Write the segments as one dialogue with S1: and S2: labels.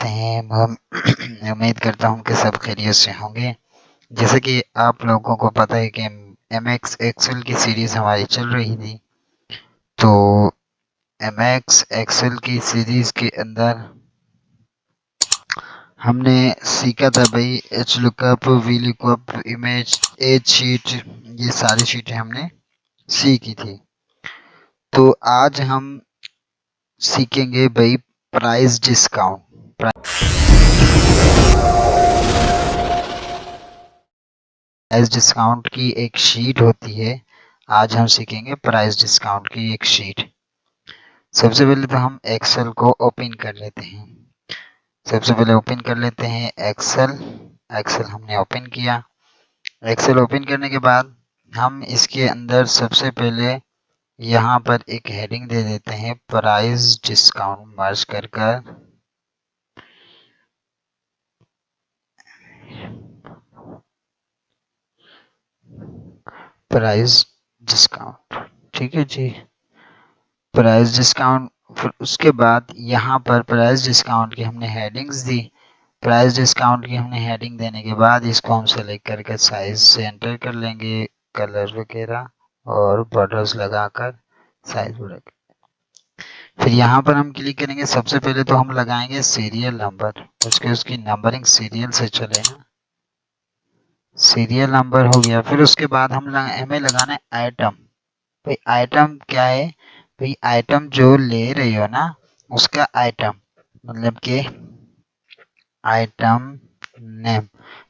S1: करते हैं। हम उम्मीद करता हूँ कि सब खैरियत से होंगे। जैसे कि आप लोगों को पता है कि एमएक्स एक्सेल की सीरीज हमारी चल रही थी, तो एमएक्स एक्सेल की सीरीज के अंदर हमने सीखा था भाई H lookup, V lookup, image, एज शीट, ये सारी शीटें हमने सीखी थी। तो आज हम सीखेंगे भाई प्राइस डिस्काउंट। प्राइस डिस्काउंट की एक शीट होती है। आज हम सीखेंगे प्राइस डिस्काउंट की एक शीट। सबसे पहले तो हम एक्सेल को ओपन कर लेते हैं। सबसे पहले ओपन कर लेते हैं एक्सेल। एक्सेल हमने ओपन किया। एक्सेल ओपन करने के बाद हम इसके अंदर सबसे पहले यहाँ पर एक हेडिंग दे देते हैं प्राइस डिस्काउंट मर्ज कर प्राइस डिस्काउंट। ठीक है जी, प्राइस डिस्काउंट। फिर उसके बाद यहाँ पर प्राइस डिस्काउंट की हमने हेडिंग्स दी। प्राइस डिस्काउंट की हमने हेडिंग देने के बाद इसको हम सेलेक्ट करके साइज से एंटर कर लेंगे, कलर वगैरह और बॉर्डर्स लगाकर साइज बढ़ा। फिर यहाँ पर हम क्लिक करेंगे। सबसे पहले तो हम लगाएंगे सीरियल नंबर, उसकी नंबरिंग सीरियल से चलेगा। सीरियल नंबर हो गया। फिर उसके बाद हमें लगाना है आइटम। भाई आइटम क्या है? भाई आइटम जो ले रही हो ना उसका आइटम, मतलब कि आइटम नेम,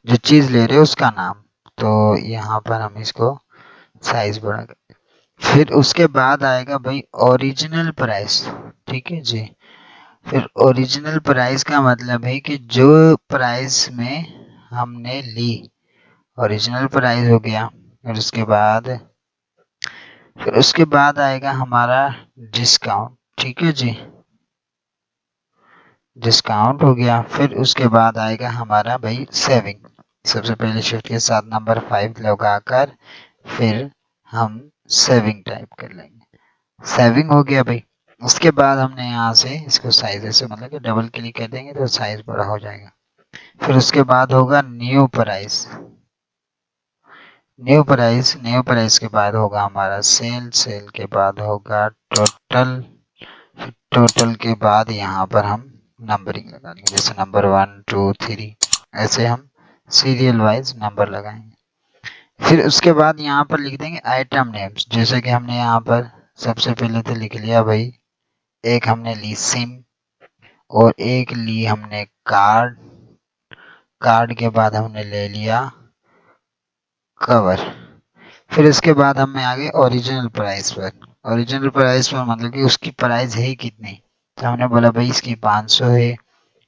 S1: जो चीज ले रहे हो उसका नाम। तो यहाँ पर हम इसको साइज बढ़ा। फिर उसके बाद आएगा भाई ओरिजिनल प्राइस। ठीक है जी। फिर ओरिजिनल प्राइस का मतलब है कि जो प्राइस में हमने ली, ओरिजिनल प्राइस हो गया। फिर उसके बाद आएगा हमारा डिस्काउंट। ठीक है जी, डिस्काउंट हो गया। फिर उसके बाद आएगा हमारा भाई सेविंग। सबसे पहले शिफ्ट के साथ नंबर 5 लगाकर फिर हम सेविंग टाइप कर लेंगे। सेविंग हो गया भाई। उसके बाद हमने यहाँ से इसको साइज ऐसे मतलब कि डबल क्लिक कर देंगे तो साइज बड़ा हो जाएगा। फिर उसके बाद होगा न्यू प्राइस। न्यू प्राइस के बाद होगा हमारा सेल। सेल के बाद होगा टोटल। टोटल के बाद यहाँ पर हम नंबरिंग लगा लेंगे, जैसे नंबर 1 2 3, ऐसे हम सीरियल वाइज नंबर लगाएंगे। फिर उसके बाद यहाँ पर लिख देंगे आइटम नेम्स। जैसे कि हमने यहाँ पर सबसे पहले तो लिख लिया भाई, एक हमने ली सिम और एक ली हमने कार्ड। कार्ड के बाद हमने ले लिया कवर। फिर इसके बाद हमें आगे ओरिजिनल प्राइस पर। ओरिजिनल प्राइस पर मतलब कि उसकी प्राइस है कितनी। तो हमने बोला भाई इसकी 500 है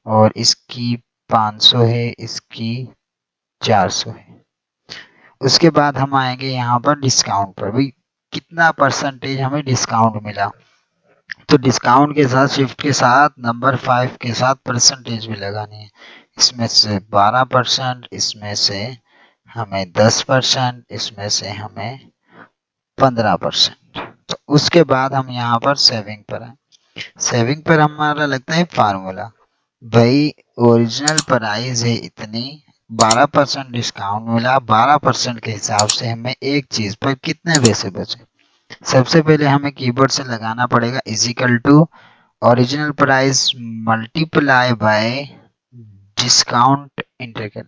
S1: और इसकी 500 है, इसकी 400 है। उसके बाद हम आएंगे यहाँ पर डिस्काउंट पर। भाई कितना परसेंटेज हमें डिस्काउंट मिला। तो डिस्काउंट के साथ शिफ्ट के साथ नंबर 5 के साथ परसेंटेज भी लगानी है। इसमें से 12%, इसमें से हमें 10%, इसमें से हमें 15%। तो उसके बाद हम यहाँ पर सेविंग पर आए। सेविंग पर हमारा लगता है फार्मूला। भाई ओरिजिनल प्राइस है इतनी, 12% डिस्काउंट मिला, 12% के हिसाब से हमें एक चीज पर कितने पैसे बचे। सबसे पहले हमें कीबोर्ड से लगाना पड़ेगा is equal to original price multiply by discount. Enter कर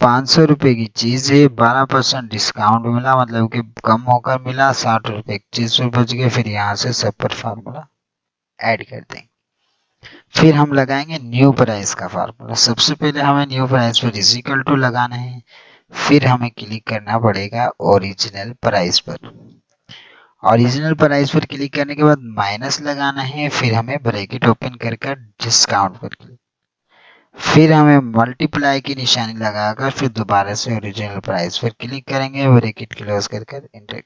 S1: 500 रुपए की चीज है, 12% डिस्काउंट मिला, मतलब कि कम होकर मिला 60 रुपए की चीज पर बच गए। फिर यहाँ से सब पर फार्मूला ऐड कर देंगे। फिर हम लगाएंगे न्यू प्राइस का फार्मूला। सबसे पहले हमें न्यू प्राइस पर इजिकल टू लगाना है। फिर हमें क्लिक करना पड़ेगा ओरिजिनल प्राइस पर। ओरिजिनल प्राइस पर क्लिक करने के बाद माइनस लगाना है। फिर हमें ब्रैकेट ओपन कर डिस्काउंट पर क्लिक। फिर हमें मल्टीप्लाई की निशानी लगाकर फिर दोबारा से ओरिजिनल प्राइस पर क्लिक करेंगे, ब्रैकेट क्लोज कर एंटर।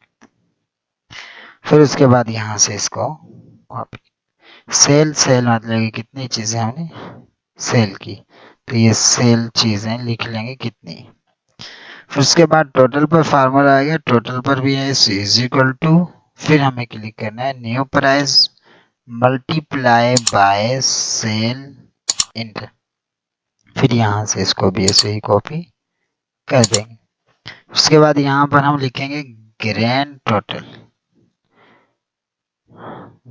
S1: फिर उसके बाद यहाँ से इसको सेल। सेल मतलब कि कितनी चीजें हमने सेल की, तो ये सेल चीजें लिख लेंगे कितनी। फिर उसके बाद टोटल पर फार्मूला आ गया, टोटल पर भी है इज इक्वल टू। फिर हमें क्लिक करना है new price multiply by cell enter. फिर यहाँ से इसको भी ऐसे ही कॉपी कर देंगे। उसके बाद यहाँ पर हम लिखेंगे ग्रैंड टोटल।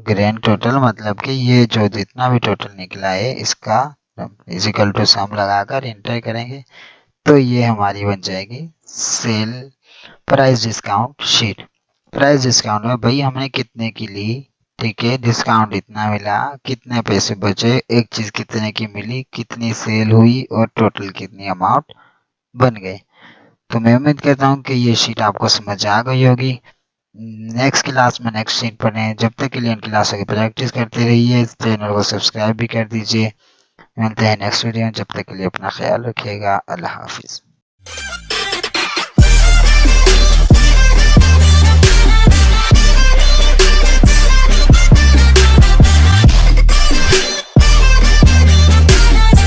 S1: ग्रैंड टोटल मतलब कि ये जो जितना भी टोटल निकला है इसका इजिकल टू सम लगाकर इंटर करेंगे तो ये हमारी बन जाएगी sale price discount sheet. Price discount में भाई हमने कितने की ली, ठीक है, डिस्काउंट इतना मिला, कितने पैसे बचे, एक चीज कितने की मिली, कितनी सेल हुई और टोटल कितनी अमाउंट बन गए। तो मैं उम्मीद करता हूँ कि ये शीट आपको समझ आ गई होगी। नेक्स्ट क्लास में नेक्स्ट शीट पढ़ें। जब तक के लिए इन क्लासों की प्रैक्टिस करते रहिए, चैनल को सब्सक्राइब भी कर दीजिए। मिलते हैं नेक्स्ट वीडियो में, जब तक के लिए अपना ख्याल रखिएगा। अल्लाह हाफिज़।